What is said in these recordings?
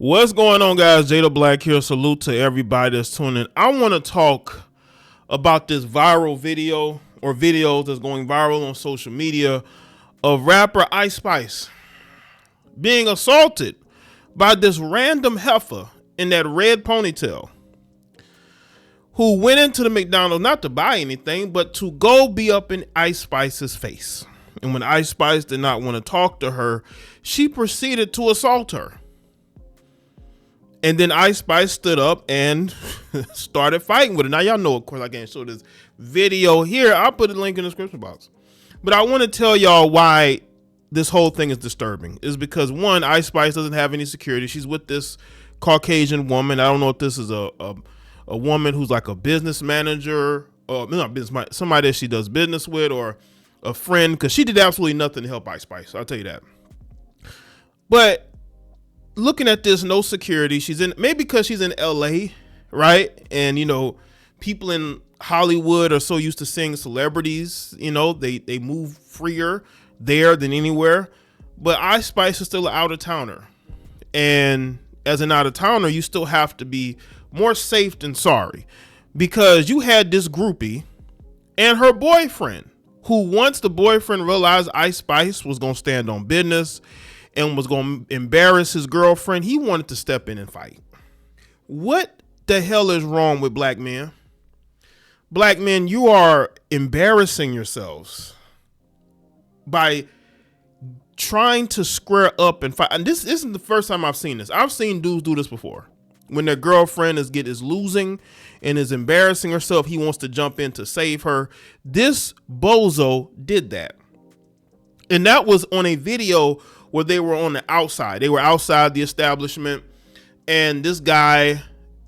What's going on, guys? JayeDeBlack here. Salute to everybody that's tuning in. I want to talk about this viral video or videos that's going viral on social media of rapper Ice Spice being assaulted by this random heifer in that red ponytail who went into the McDonald's not to buy anything, but to go be up in Ice Spice's face. And when Ice Spice did not want to talk to her, she proceeded to assault her. And then Ice Spice stood up and started fighting with it. Now, y'all know, of course, I can't show this video here. I'll put a link in the description box. But I want to tell y'all why this whole thing is disturbing. Is because, one, Ice Spice doesn't have any security. She's with this Caucasian woman. I don't know if this is a woman who's like a business manager, or not business, somebody that she does business with, or a friend, because she did absolutely nothing to help Ice Spice. I'll tell you that. But looking at this, no security. She's in, maybe because she's in LA, right? And you know, people in Hollywood are so used to seeing celebrities, you know, they move freer there than anywhere. But Ice Spice is still an out-of-towner. And as an out-of-towner, you still have to be more safe than sorry, because you had this groupie and her boyfriend, who once the boyfriend realized Ice Spice was going to stand on business and was going to embarrass his girlfriend, he wanted to step in and fight. What the hell is wrong with black men? Black men, you are embarrassing yourselves by trying to square up and fight. And this isn't the first time I've seen this. I've seen dudes do this before. When their girlfriend is losing and is embarrassing herself, he wants to jump in to save her. This bozo did that. And that was on a video where they were on the outside. They were outside the establishment. And this guy,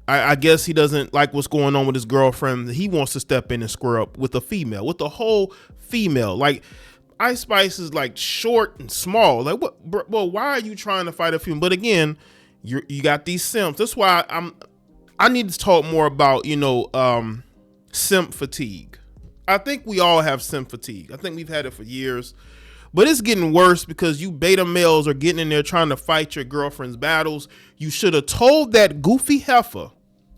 I guess he doesn't like what's going on with his girlfriend. He wants to step in and square up with a female, with the whole female. Like, Ice Spice is like short and small. Like, what? Well, why are you trying to fight a female? But again, you got these simps. That's why I need to talk more about, you know, simp fatigue. I think we all have simp fatigue. I think we've had it for years. But it's getting worse because you beta males are getting in there trying to fight your girlfriend's battles. You should have told that goofy heifer,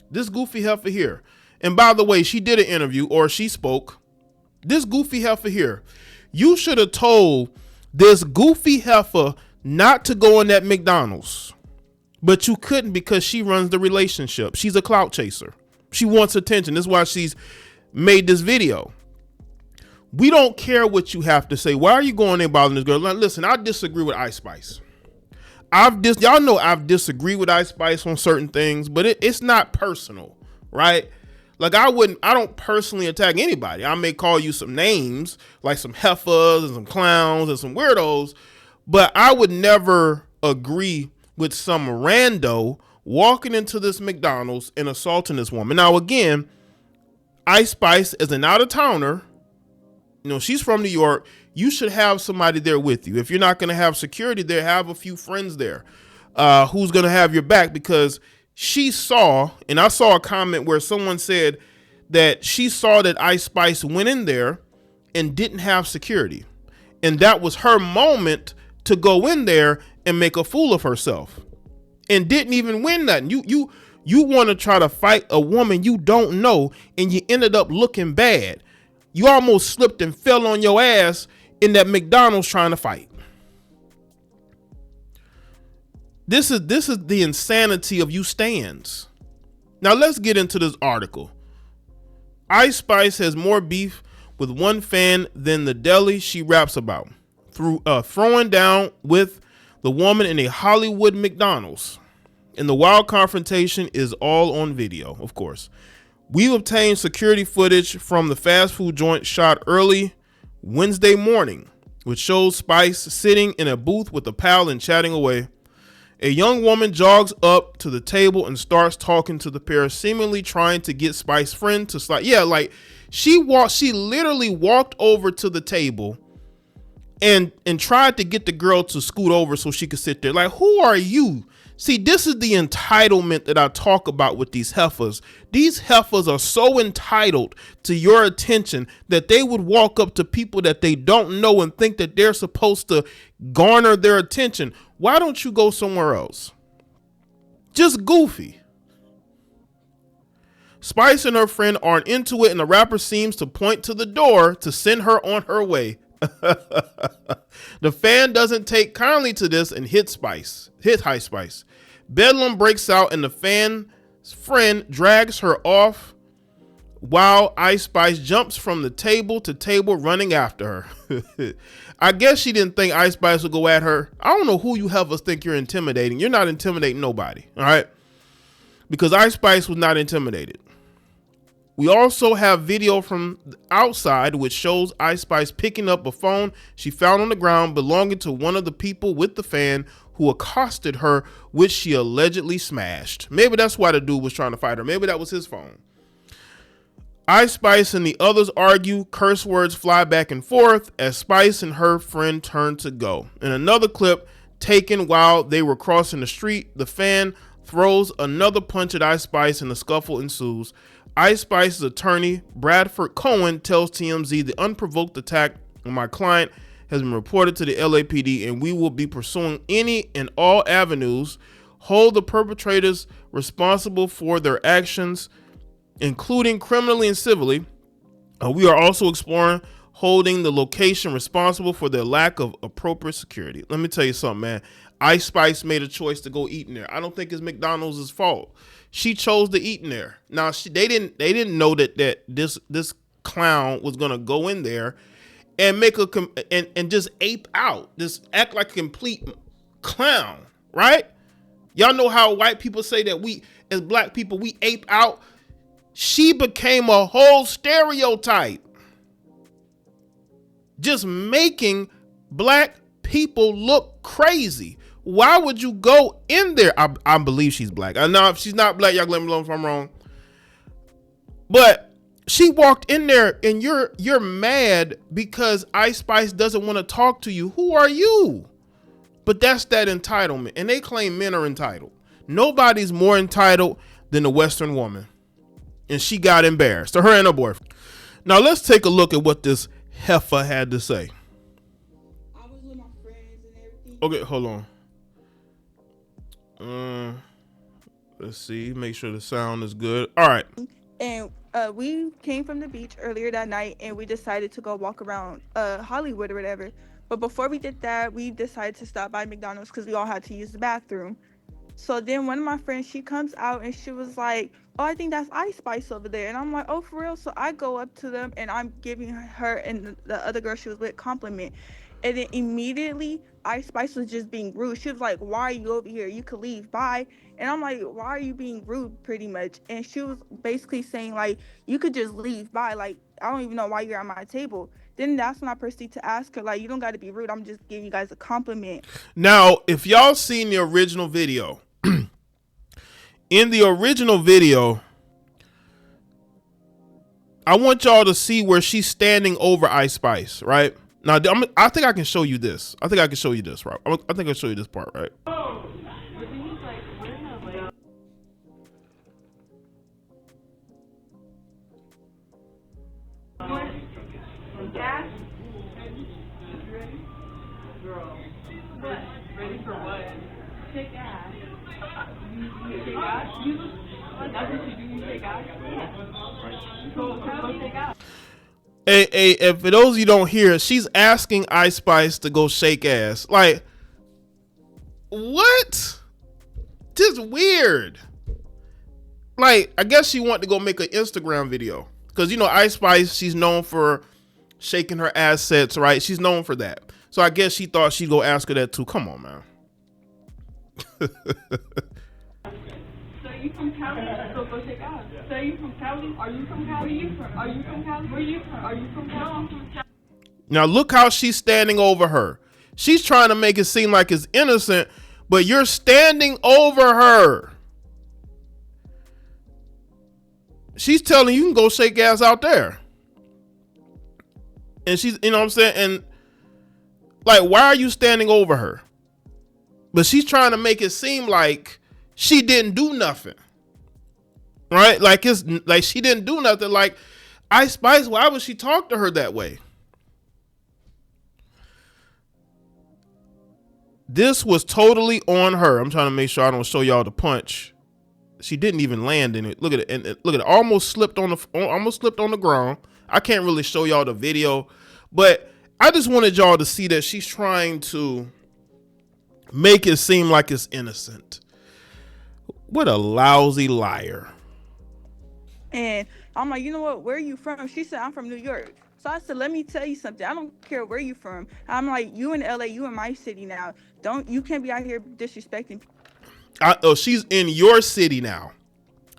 this goofy heifer here. And by the way, she did an interview, or she spoke. This goofy heifer here, you should have told this goofy heifer not to go in that McDonald's. But you couldn't, because she runs the relationship. She's a clout chaser. She wants attention. That's why she's made this video. We don't care what you have to say. Why are you going there bothering this girl? Like, listen, I disagree with Ice Spice. Y'all know I've disagreed with Ice Spice on certain things, but it's not personal, right? Like, I don't personally attack anybody. I may call you some names, like some heifers and some clowns and some weirdos, but I would never agree with some rando walking into this McDonald's and assaulting this woman. Now, again, Ice Spice is an out-of-towner. You know, she's from New York. You should have somebody there with you. If you're not going to have security there, have a few friends there who's going to have your back, because she saw, and I saw a comment where someone said that she saw that Ice Spice went in there and didn't have security. And that was her moment to go in there and make a fool of herself, and didn't even win nothing. You want to try to fight a woman you don't know, and you ended up looking bad. You almost slipped and fell on your ass in that McDonald's trying to fight. This is the insanity of you stands. Now let's get into this article. Ice Spice has more beef with one fan than the deli she raps about, through throwing down with the woman in a Hollywood McDonald's. And the wild confrontation is all on video, of course. We've obtained security footage from the fast food joint shot early Wednesday morning, which shows Spice sitting in a booth with a pal and chatting away. A young woman jogs up to the table and starts talking to the pair, seemingly trying to get Spice's friend to slide. Yeah, like she literally walked over to the table and tried to get the girl to scoot over so she could sit there. Like, who are you? See, this is the entitlement that I talk about with these heifers. These heifers are so entitled to your attention that they would walk up to people that they don't know and think that they're supposed to garner their attention. Why don't you go somewhere else? Just goofy. Spice and her friend aren't into it, and the rapper seems to point to the door to send her on her way. The fan doesn't take kindly to this and hit High Spice. Bedlam breaks out, and the fan's friend drags her off while Ice Spice jumps from the table to table running after her. I guess she didn't think Ice Spice would go at her. I don't know who you have us think you're intimidating. You're not intimidating nobody, all right? Because Ice Spice was not intimidated. We also have video from outside which shows Ice Spice picking up a phone she found on the ground belonging to one of the people with the fan who accosted her, which she allegedly smashed. Maybe that's why the dude was trying to fight her. Maybe that was his phone. Ice Spice and the others argue, curse words fly back and forth as Spice and her friend turn to go. In another clip taken while they were crossing the street, the fan throws another punch at Ice Spice and the scuffle ensues. Ice Spice's attorney, Bradford Cohen, tells TMZ the unprovoked attack on my client has been reported to the LAPD and we will be pursuing any and all avenues, hold the perpetrators responsible for their actions, including criminally and civilly. We are also exploring holding the location responsible for their lack of appropriate security. Let me tell you something, man. Ice Spice made a choice to go eat in there. I don't think it's McDonald's fault. She chose to eat in there. Now they didn't know that this clown was gonna go in there and make and just ape out, just act like a complete clown, right? Y'all know how white people say that we as black people we ape out. She became a whole stereotype, just making black people look crazy. Why would you go in there? I believe she's black. I know if she's not black, y'all let me know if I'm wrong. But she walked in there and you're mad because Ice Spice doesn't want to talk to you. Who are you? But that's that entitlement. And they claim men are entitled. Nobody's more entitled than the Western woman. And she got embarrassed, her and her boyfriend. Now let's take a look at what this heifer had to say. I was with my friends and everything. Okay, hold on. Let's see, make sure the sound is good. All right. And we came from the beach earlier that night and we decided to go walk around Hollywood or whatever. But before we did that, we decided to stop by McDonald's because we all had to use the bathroom. So then one of my friends, she comes out and she was like, oh, I think that's Ice Spice over there. And I'm like, oh, for real? So I go up to them and I'm giving her and the other girl she was with compliment. And then immediately Ice Spice was just being rude. She was like, why are you over here? You could leave. Bye. And I'm like, why are you being rude, pretty much? And she was basically saying, like, you could just leave. Bye. Like, I don't even know why you're at my table. Then that's when I proceed to ask her, like, you don't got to be rude. I'm just giving you guys a compliment. Now, if y'all seen the original video, in the original video, I want y'all to see where she's standing over Ice Spice, right? Now, I think I can show you this. I think I can show you this, right? I think I'll show you this part, right? Ready for what? Take ass. You take ass? That's what you do, you take ass? Yeah. So go take ass. Hey, for those of you don't hear, she's asking Ice Spice to go shake ass. Like, what? Just weird. Like, I guess she wanted to go make an Instagram video. Because, you know, Ice Spice, she's known for shaking her assets, right? She's known for that. So I guess she thought she'd go ask her that too. Come on, man. So you from Cali? So go check out. So you from Cali? Are you from Cali? Are you from Cali? Where you from? Are you from Cali? I'm from Cali. Now look how she's standing over her. She's trying to make it seem like it's innocent, but you're standing over her. She's telling you can go shake ass out there. And she's, you know what I'm saying? And like, why are you standing over her? But she's trying to make it seem like she didn't do nothing. Right? Like it's like she didn't do nothing. Like, Ice Spice, why would she talk to her that way? This was totally on her. I'm trying to make sure I don't show y'all the punch. She didn't even land in it. Look at it, and look at it. Almost slipped on the ground. I can't really show y'all the video, but I just wanted y'all to see that she's trying to make it seem like it's innocent. What a lousy liar. And I'm like, you know what? Where are you from? She said, I'm from New York. So I said, let me tell you something. I don't care where you from. I'm like, you in LA, you in my city now. You can't be out here disrespecting people. She's in your city now.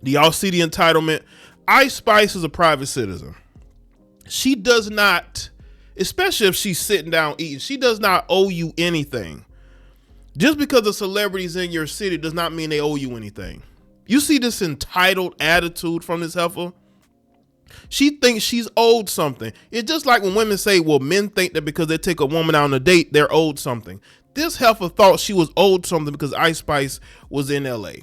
Do y'all see the entitlement? Ice Spice is a private citizen. She does not, especially if she's sitting down eating, she does not owe you anything. Just because a celebrity's in your city does not mean they owe you anything. You see this entitled attitude from this heifer? She thinks she's owed something. It's just like when women say, well, men think that because they take a woman out on a date, they're owed something. This heifer thought she was owed something because Ice Spice was in LA.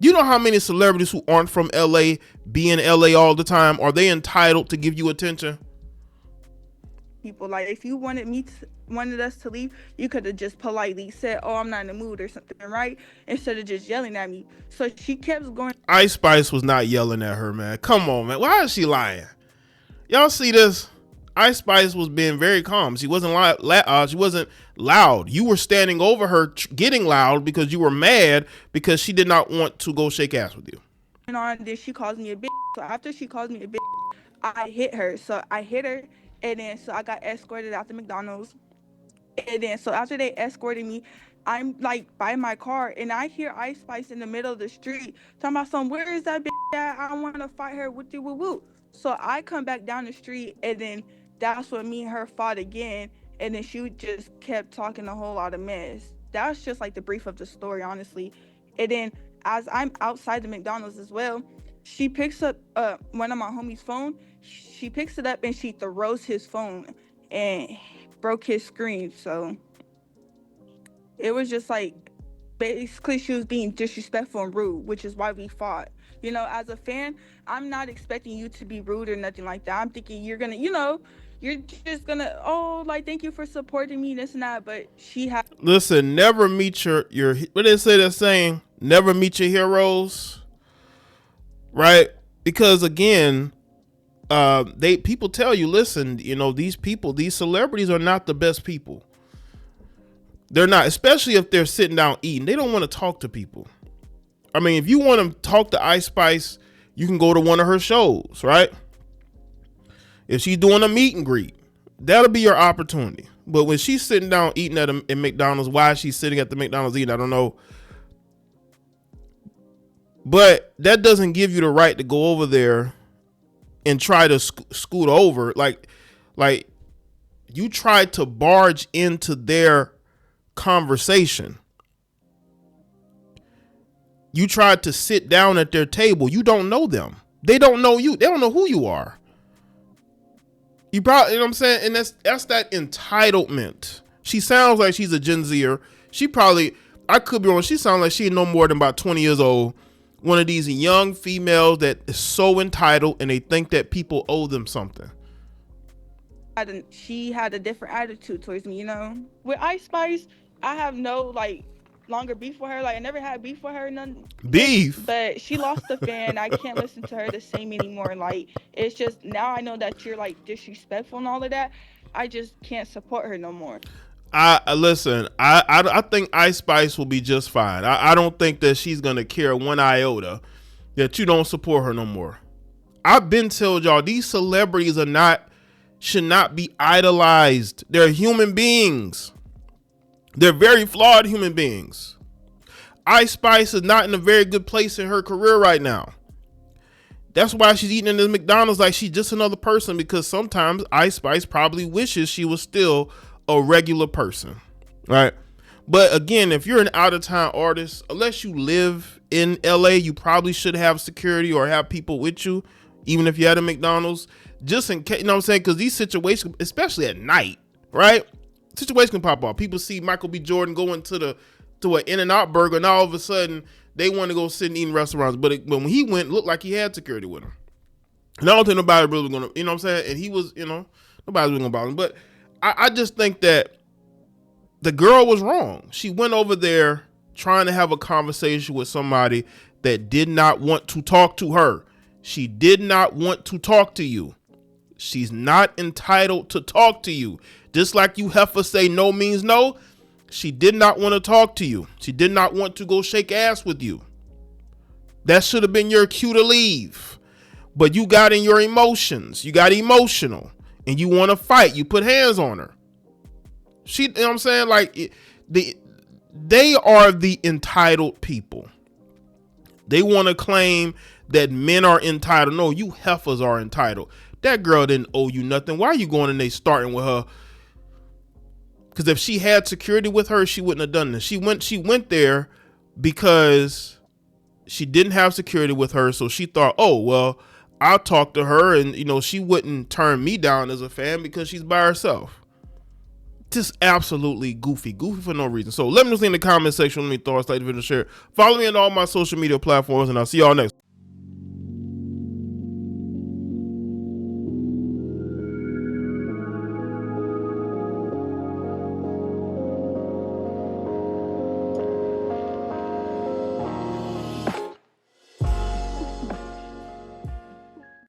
You know how many celebrities who aren't from LA be in LA all the time? Are they entitled to give you attention? People, like, if you wanted us to leave, you could have just politely said, oh, I'm not in the mood or something, right? Instead of just yelling at me. So she kept going. Ice Spice was not yelling at her, man. Come on, man. Why is she lying? Y'all see this? Ice Spice was being very calm. She wasn't she wasn't loud. You were standing over her getting loud because you were mad because she did not want to go shake ass with you. And then she calls me a bitch. So after she calls me a bitch, I hit her. So I hit her, and then so I got escorted out to McDonald's. And then so after they escorted me, I'm like by my car, and I hear Ice Spice in the middle of the street talking about some, where is that bitch at? I want to fight her with you, woo woo. So I come back down the street, and then that's when me and her fought again, and then she just kept talking a whole lot of mess. That's just like the brief of the story, honestly. And then as I'm outside the McDonald's as well, she picks up one of my homie's phone. She picks it up and she throws his phone and broke his screen. So it was just like, basically she was being disrespectful and rude, which is why we fought. You know, as a fan, I'm not expecting you to be rude or nothing like that. I'm thinking you're gonna, you're just gonna, oh, like, thank you for supporting me, this and that. But she had. Listen, never meet your what they say that saying, never meet your heroes, right? Because again, people tell you, listen, these celebrities are not the best people. They're not, especially if they're sitting down eating. They don't want to talk to people. I mean, if you want to talk to Ice Spice, you can go to one of her shows, right? If she's doing a meet and greet, that'll be your opportunity. But when she's sitting down eating at McDonald's, why she's sitting at the McDonald's eating, I don't know. But that doesn't give you the right to go over there and try to scoot over. Like you tried to barge into their conversation. You tried to sit down at their table. You don't know them. They don't know you. They don't know who you are. You probably, you know what I'm saying? And that's that entitlement. She sounds like she's a Gen Zer. She probably, I could be wrong, she sounds like she no more than about 20 years old. One of these young females that is so entitled and they think that people owe them something. She had a different attitude towards me, With Ice Spice, I have no, longer beef with her. I never had beef with her, none. Beef? But she lost the fan. I can't listen to her the same anymore. It's just, now I know that you're, disrespectful and all of that. I just can't support her no more. Listen, I think Ice Spice will be just fine. I don't think that she's going to care one iota that you don't support her no more. I've been told y'all, these celebrities should not be idolized. They're human beings. They're very flawed human beings. Ice Spice is not in a very good place in her career right now. That's why she's eating in this McDonald's like she's just another person, because sometimes Ice Spice probably wishes she was still a regular person, right? But again, if you're an out-of-town artist, unless you live in LA, you probably should have security or have people with you, even if you're at a McDonald's, just in case, you know what I'm saying? Because these situations, especially at night, right? Situations can pop off. People see Michael B. Jordan going to an In-N-Out Burger, and all of a sudden they want to go sit and eat in restaurants. But when he went, it looked like he had security with him. And I don't think nobody really was gonna, you know what I'm saying? And he was, nobody's really gonna bother him. But I just think that the girl was wrong. She went over there trying to have a conversation with somebody that did not want to talk to her. She did not want to talk to you. She's not entitled to talk to you. Just like you heifers say no means no, she did not want to talk to you. She did not want to go shake ass with you. That should have been your cue to leave. But you got in your emotions. You got emotional and you want to fight. You put hands on her. You know what I'm saying? Like, they are the entitled people. They want to claim that men are entitled. No, you heifers are entitled. That girl didn't owe you nothing. Why are you going and they starting with her? Because if she had security with her, she wouldn't have done this. She went there because she didn't have security with her. So she thought, oh, well, I'll talk to her and, you know, she wouldn't turn me down as a fan because she's by herself. Just absolutely goofy for no reason. So let me know in the comment section. Let me thoughts, like the video, share. Follow me on all my social media platforms, and I'll see y'all next.